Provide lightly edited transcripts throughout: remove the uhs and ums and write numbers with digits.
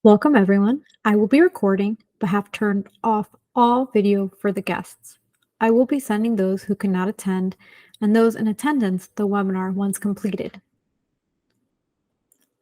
Welcome, everyone. I will be recording, but have turned off all video for the guests. I will be sending those who cannot attend and those in attendance the webinar once completed.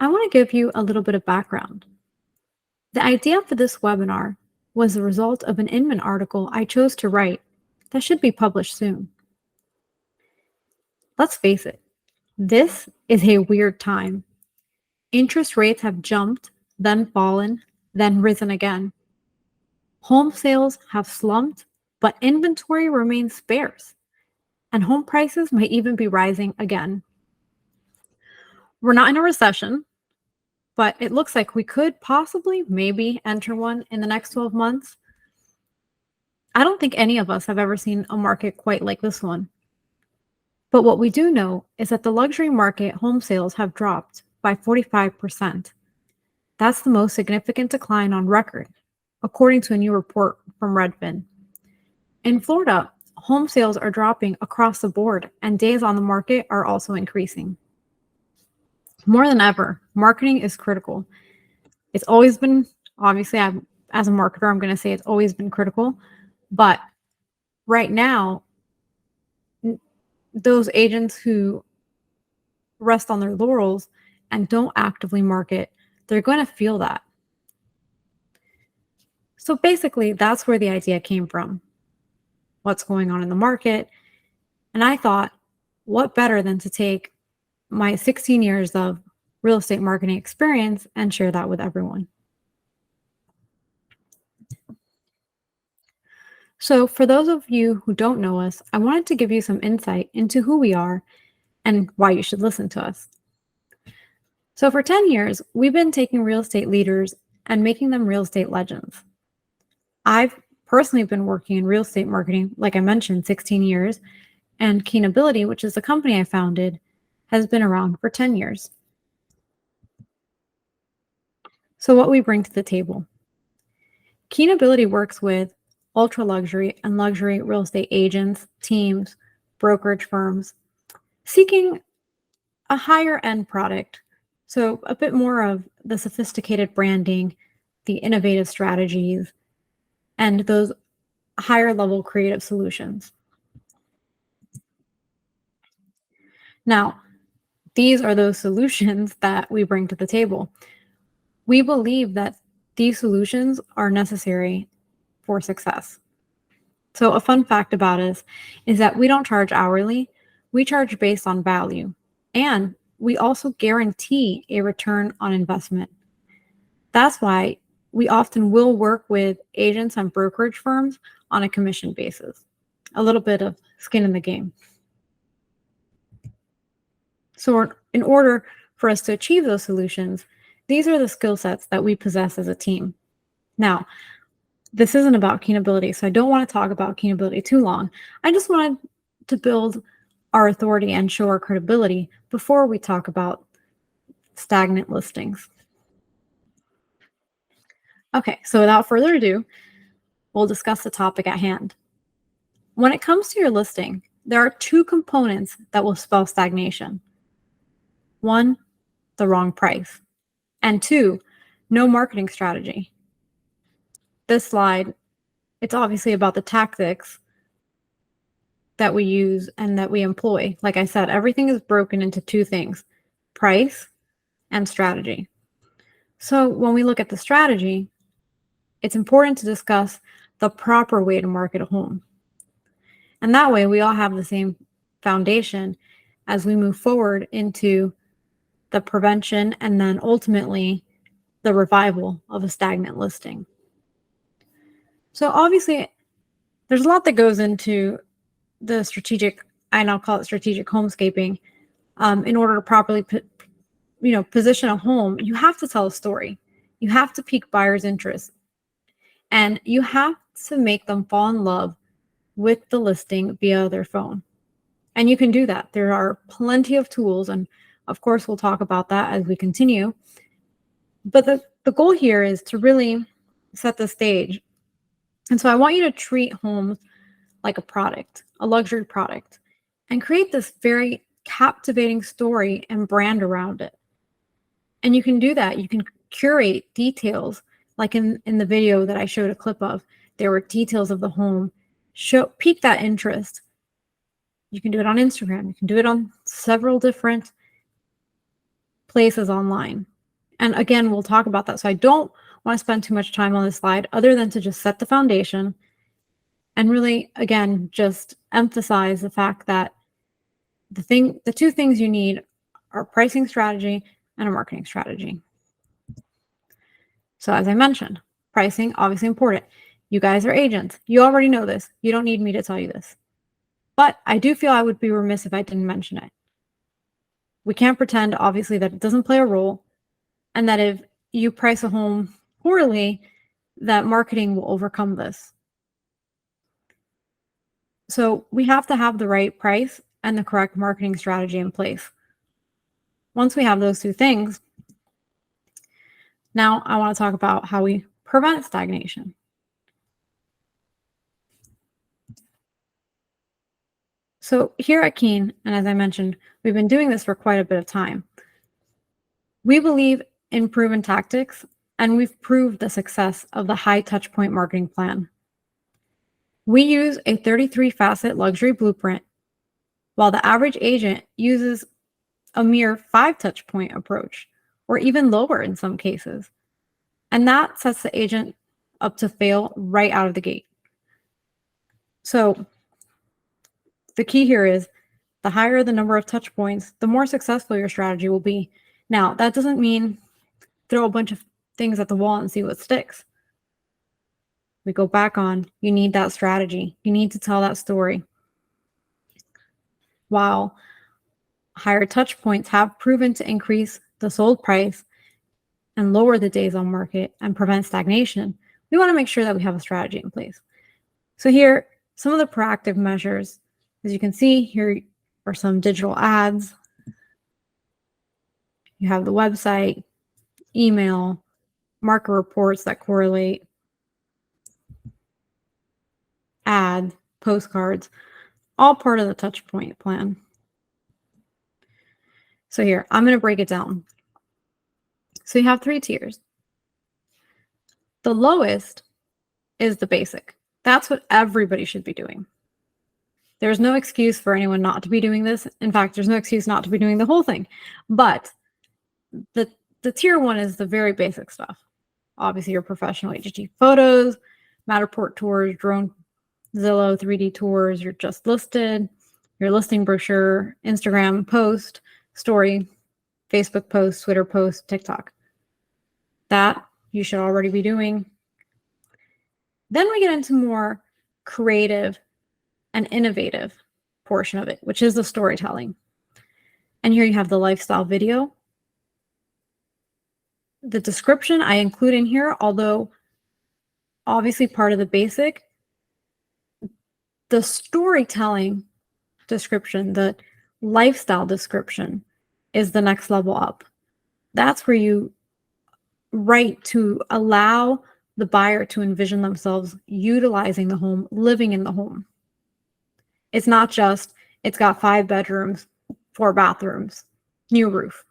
I want to give you a little bit of background. The idea for this webinar was the result of an Inman article I chose to write that should be published soon. Let's face it, this is a weird time. Interest rates have jumped, then fallen, then risen again. Home sales have slumped, but inventory remains scarce, and home prices might even be rising again. We're not in a recession, but it looks like we could possibly maybe enter one in the next 12 months. I don't think any of us have ever seen a market quite like this one. But what we do know is that the luxury market home sales have dropped by 45%. That's the most significant decline on record, according to a new report from Redfin. In Florida, home sales are dropping across the board, and days on the market are also increasing. More than ever, marketing is critical. It's always been, obviously, as a marketer, I'm going to say it's always been critical. But right now, those agents who rest on their laurels and don't actively market, they're going to feel that. So basically, that's where the idea came from. What's going on in the market? And I thought, what better than to take my 16 years of real estate marketing experience and share that with everyone. So for those of you who don't know us, I wanted to give you some insight into who we are and why you should listen to us. So for 10 years, we've been taking real estate leaders and making them real estate legends. I've personally been working in real estate marketing, like I mentioned, 16 years, and Keenability, which is the company I founded, has been around for 10 years. So what we bring to the table. Keenability works with ultra luxury and luxury real estate agents, teams, brokerage firms, seeking a higher end product. So a bit more of the sophisticated branding, the innovative strategies, and those higher level creative solutions. Now, these are those solutions that we bring to the table. We believe that these solutions are necessary for success. So a fun fact about us is that we don't charge hourly, we charge based on value, and we also guarantee a return on investment. That's why we often will work with agents and brokerage firms on a commission basis. A little bit of skin in the game. So in order for us to achieve those solutions, these are the skill sets that we possess as a team. Now, this isn't about Keenability, so I don't want to talk about Keenability too long. I just wanted to build our authority and show our credibility before we talk about stagnant listings. Okay, so without further ado, we'll discuss the topic at hand. When it comes to your listing, there are two components that will spell stagnation. One, the wrong price, and two, no marketing strategy. This slide, it's obviously about the tactics that we use and that we employ. Like I said, everything is broken into two things, price and strategy. So when we look at the strategy, it's important to discuss the proper way to market a home. And that way we all have the same foundation as we move forward into the prevention and then ultimately the revival of a stagnant listing. So obviously, there's a lot that goes into the strategic, I now call it strategic homescaping. In order to properly position a home, you have to tell a story. You have to pique buyers' interest. And you have to make them fall in love with the listing via their phone. And you can do that. There are plenty of tools, and of course, we'll talk about that as we continue. But the goal here is to really set the stage. And so I want you to treat homes like a product, a luxury product, and create this very captivating story and brand around it. And you can do that. You can curate details, like in the video that I showed a clip of, there were details of the home, pique that interest. You can do it on Instagram. You can do it on several different places online. And again, we'll talk about that. So I don't want to spend too much time on this slide other than to just set the foundation and really, again, just emphasize the fact that the two things you need are pricing strategy and a marketing strategy. So as I mentioned, pricing, obviously important. You guys are agents. You already know this. You don't need me to tell you this. But I do feel I would be remiss if I didn't mention it. We can't pretend, obviously, that it doesn't play a role, and that if you price a home poorly, that marketing will overcome this. So we have to have the right price and the correct marketing strategy in place. Once we have those two things, now I want to talk about how we prevent stagnation. So here at Keen, and as I mentioned, we've been doing this for quite a bit of time. We believe in proven tactics, and we've proved the success of the high touchpoint marketing plan. We use a 33-facet luxury blueprint, while the average agent uses a mere 5 touchpoint approach, or even lower in some cases. And that sets the agent up to fail right out of the gate. So the key here is the higher the number of touch points, the more successful your strategy will be. Now, that doesn't mean throw a bunch of things at the wall and see what sticks. We go back on, you need that strategy. You need to tell that story. While higher touch points have proven to increase the sold price and lower the days on market and prevent stagnation, we want to make sure that we have a strategy in place. So here, some of the proactive measures, as you can see, here are some digital ads. You have the website, email, market reports that correlate, ad, postcards, all part of the touch point plan. So here, I'm going to break it down. So you have 3 tiers. The lowest is the basic. That's what everybody should be doing. There's no excuse for anyone not to be doing this. In fact, there's no excuse not to be doing the whole thing. But the tier 1 is the very basic stuff. Obviously, your professional agency photos, Matterport tours, drone, Zillow 3D tours, your just listed, your listing brochure, Instagram post, story, Facebook post, Twitter post, TikTok. That you should already be doing. Then we get into more creative and innovative portion of it, which is the storytelling. And here you have the lifestyle video. The description I include in here, although obviously part of the basic, the storytelling description, the lifestyle description is the next level up. That's where you write to allow the buyer to envision themselves utilizing the home, living in the home. It's not just, it's got 5 bedrooms, 4 bathrooms, new roof.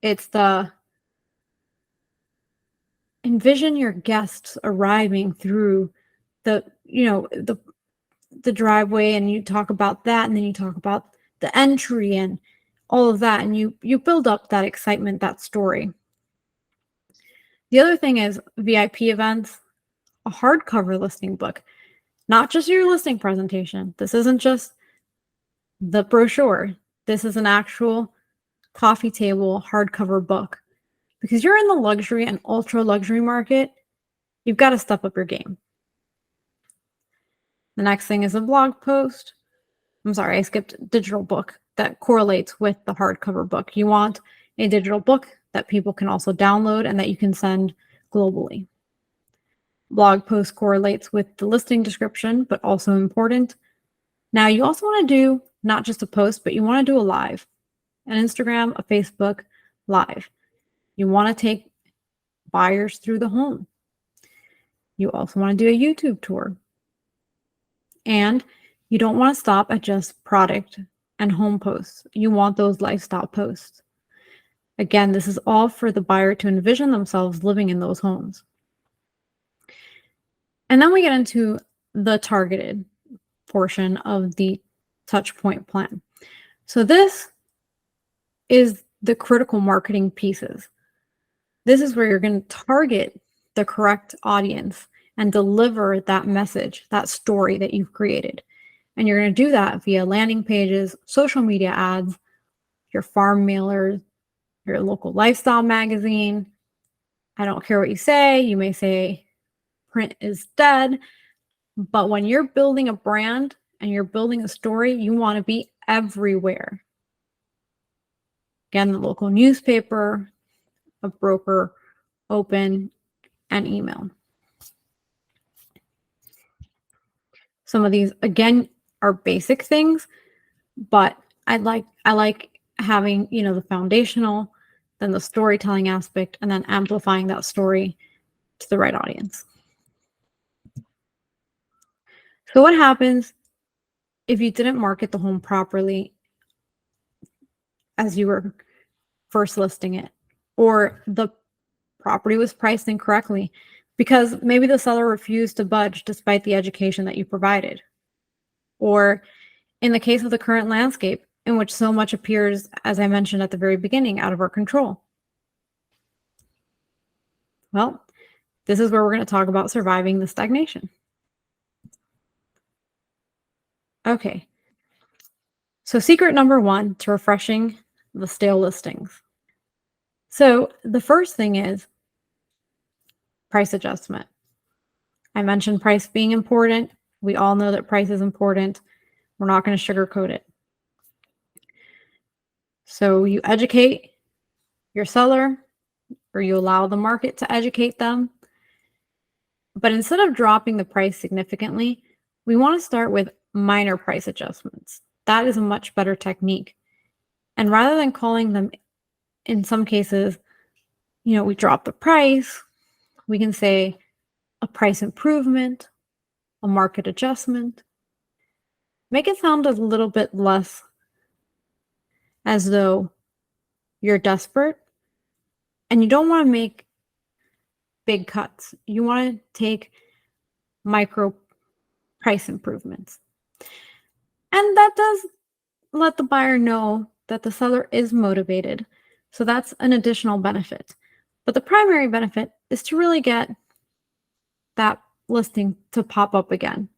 It's the envision your guests arriving through the driveway, and you talk about that, and then you talk about the entry and all of that, and you build up that excitement, that story. The other thing is VIP events, a hardcover listing book, not just your listing presentation. This isn't just the brochure. This is an actual coffee table hardcover book. Because you're in the luxury and ultra luxury market, you've got to step up your game. The next thing is a blog post. I'm sorry, I skipped digital book that correlates with the hardcover book. You want a digital book that people can also download and that you can send globally. Blog post correlates with the listing description, but also important. Now you also want to do not just a post, but you want to do a live, an Instagram, a Facebook live. You want to take buyers through the home. You also want to do a YouTube tour. And you don't want to stop at just product and home posts. You want those lifestyle posts. Again, this is all for the buyer to envision themselves living in those homes. And then we get into the targeted portion of the touch point plan. So this is the critical marketing pieces. This is where you're going to target the correct audience and deliver that message, that story that you've created. And you're going to do that via landing pages, social media ads, your farm mailers, your local lifestyle magazine. I don't care what you say. You may say print is dead, but when you're building a brand and you're building a story, you want to be everywhere. Again, the local newspaper, a broker, open, and email. Some of these, again, are basic things, but I like having, the foundational, then the storytelling aspect, and then amplifying that story to the right audience. So what happens if you didn't market the home properly as you were first listing it, or the property was priced incorrectly because maybe the seller refused to budge despite the education that you provided? Or in the case of the current landscape, in which so much appears, as I mentioned at the very beginning, out of our control. Well, this is where we're going to talk about surviving the stagnation. Okay. So secret number 1 to refreshing the stale listings. So the first thing is price adjustment. I mentioned price being important. We all know that price is important. We're not going to sugarcoat it. So you educate your seller, or you allow the market to educate them. But instead of dropping the price significantly, we want to start with minor price adjustments. That is a much better technique. And rather than calling them, in some cases, we drop the price, we can say a price improvement, a market adjustment. Make it sound a little bit less as though you're desperate and you don't want to make big cuts. You want to take micro price improvements. And that does let the buyer know that the seller is motivated. So that's an additional benefit. But the primary benefit is to really get that listing to pop up again,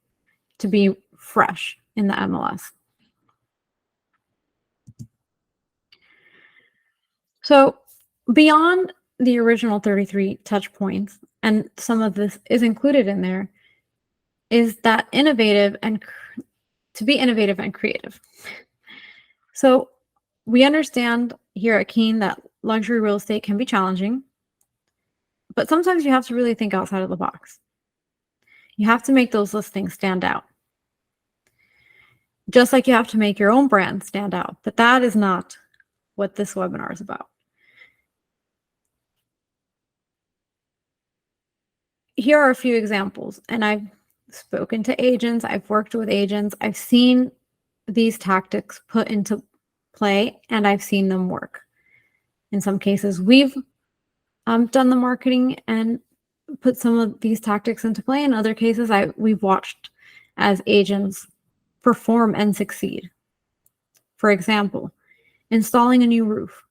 to be fresh in the MLS. So beyond the original 33 touch points, and some of this is included in there, is that to be innovative and creative. So we understand here at Keen that luxury real estate can be challenging, but sometimes you have to really think outside of the box. You have to make those listings stand out. Just like you have to make your own brand stand out, but that is not what this webinar is about. Here are a few examples, and I've spoken to agents, I've worked with agents, I've seen these tactics put into play, and I've seen them work. In some cases, we've done the marketing and put some of these tactics into play. In other cases, we've watched as agents perform and succeed. For example, installing a new roof.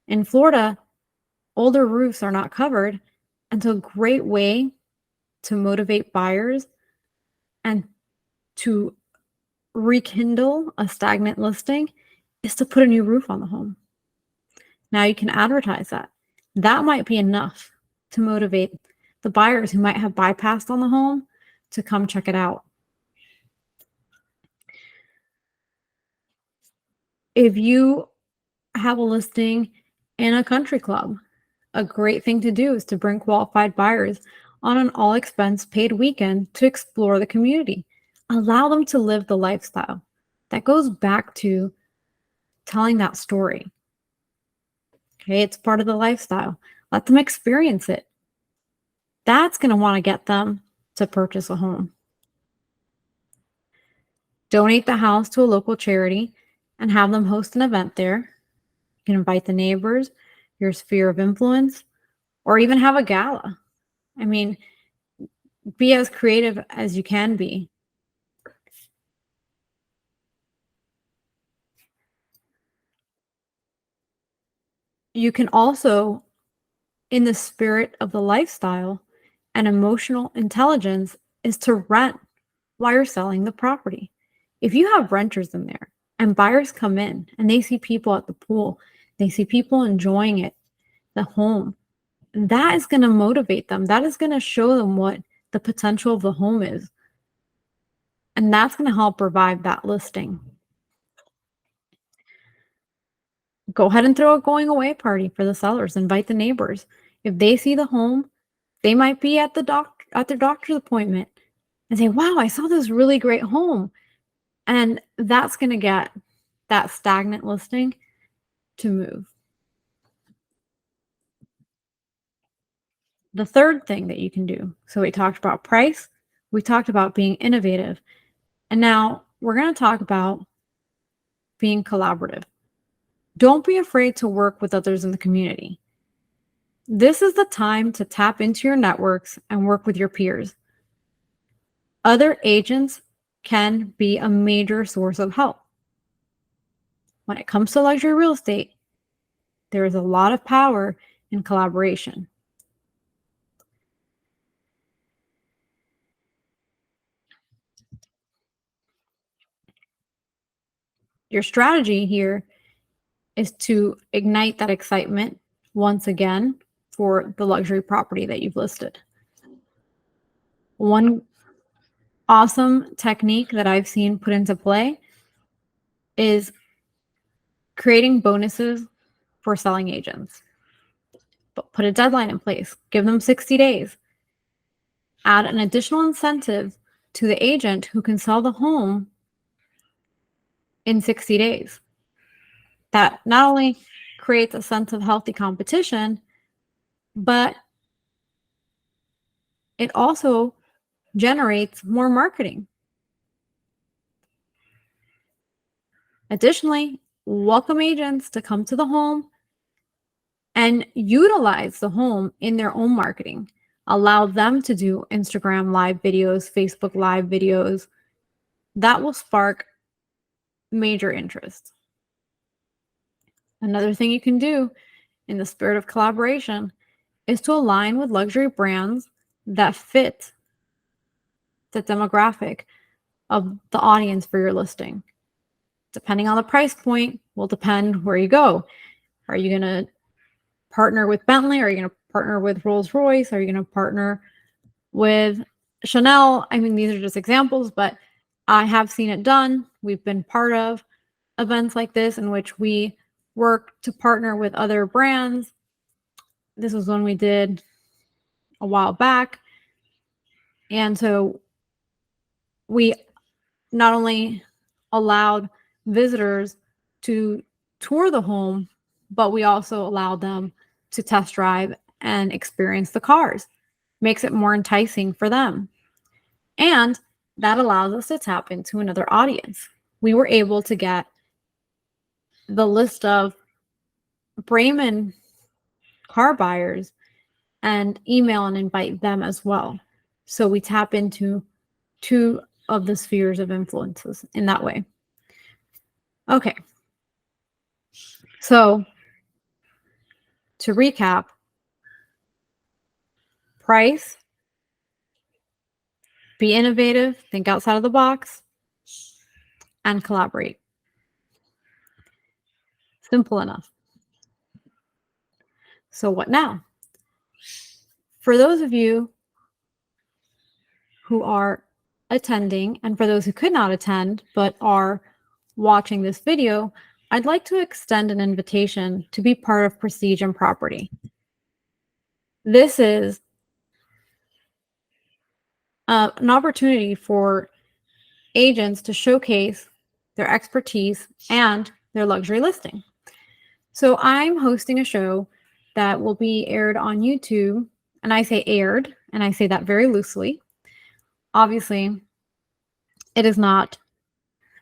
In Florida, older roofs are not covered, and so a great way to motivate buyers and to rekindle a stagnant listing is to put a new roof on the home. Now you can advertise that. That might be enough to motivate the buyers who might have bypassed on the home to come check it out. If you have a listing in a country club, a great thing to do is to bring qualified buyers on an all-expense paid weekend to explore the community. Allow them to live the lifestyle. That goes back to telling that story. Okay, it's part of the lifestyle. Let them experience it. That's going to want to get them to purchase a home. Donate the house to a local charity and have them host an event there. You can invite the neighbors, your sphere of influence, or even have a gala. I mean, be as creative as you can be. You can also, in the spirit of the lifestyle and emotional intelligence, is to rent while you're selling the property. If you have renters in there and buyers come in and they see people at the pool, they see people enjoying it, the home, that is going to motivate them. That is going to show them what the potential of the home is. And that's going to help revive that listing. Go ahead and throw a going away party for the sellers. Invite the neighbors. If they see the home, they might be at their doctor's appointment and say, wow, I saw this really great home. And that's going to get that stagnant listing to move. The third thing that you can do. So we talked about price. We talked about being innovative. And now we're going to talk about being collaborative. Don't be afraid to work with others in the community. This is the time to tap into your networks and work with your peers. Other agents can be a major source of help. When it comes to luxury real estate, there is a lot of power in collaboration. Your strategy here is to ignite that excitement once again for the luxury property that you've listed. One awesome technique that I've seen put into play is creating bonuses for selling agents. But put a deadline in place. Give them 60 days. Add an additional incentive to the agent who can sell the home in 60 days. That not only creates a sense of healthy competition, but it also generates more marketing. Additionally, welcome agents to come to the home and utilize the home in their own marketing. Allow them to do Instagram live videos, Facebook live videos. That will spark major interest. Another thing you can do in the spirit of collaboration is to align with luxury brands that fit the demographic of the audience for your listing. Depending on the price point will depend where you go. Are you going to partner with Bentley? Are you going to partner with Rolls-Royce? Are you going to partner with Chanel? I mean, these are just examples, but I have seen it done. We've been part of events like this in which we work to partner with other brands. This was one we did a while back. And so we not only allowed visitors to tour the home, but we also allowed them to test drive and experience the cars. Makes it more enticing for them. And that allows us to tap into another audience. We were able to get the list of Bremen car buyers and email and invite them as well. So we tap into two of the spheres of influences in that way. Okay. So to recap, price, be innovative, think outside of the box, and collaborate. Simple enough. So what now? For those of you who are attending, and for those who could not attend but are watching this video, I'd like to extend an invitation to be part of Prestige and Property. This is an opportunity for agents to showcase their expertise and their luxury listing. So I'm hosting a show that will be aired on YouTube, and I say aired, and I say that very loosely. Obviously, it is not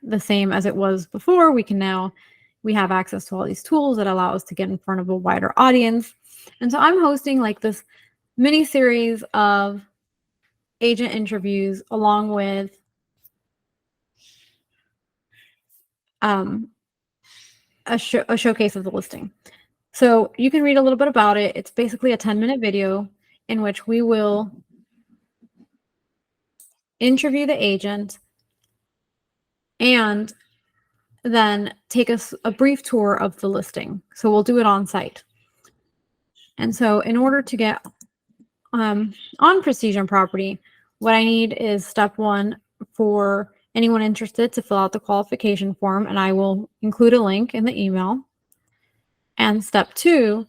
the same as it was before. We can now we have access to all these tools that allow us to get in front of a wider audience. And so I'm hosting like this mini series of agent interviews along with a showcase of the listing. So you can read a little bit about it. It's basically a 10-minute video in which we will interview the agent and then take a brief tour of the listing. So we'll do it on site. And so in order to get on Prestige and Property, what I need is step 1 for anyone interested to fill out the qualification form, and I will include a link in the email. And step 2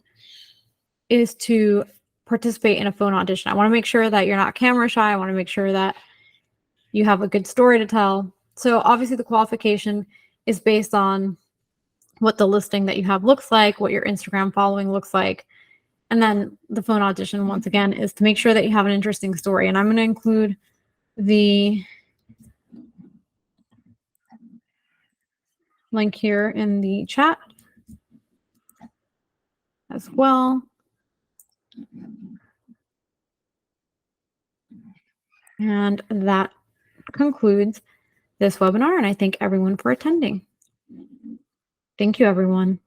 is to participate in a phone audition. I want to make sure that you're not camera shy. I want to make sure that you have a good story to tell. So obviously the qualification is based on what the listing that you have looks like, what your Instagram following looks like. And then the phone audition, once again, is to make sure that you have an interesting story. And I'm going to include the link here in the chat as well. And that concludes this webinar, and I thank everyone for attending. Thank you, everyone.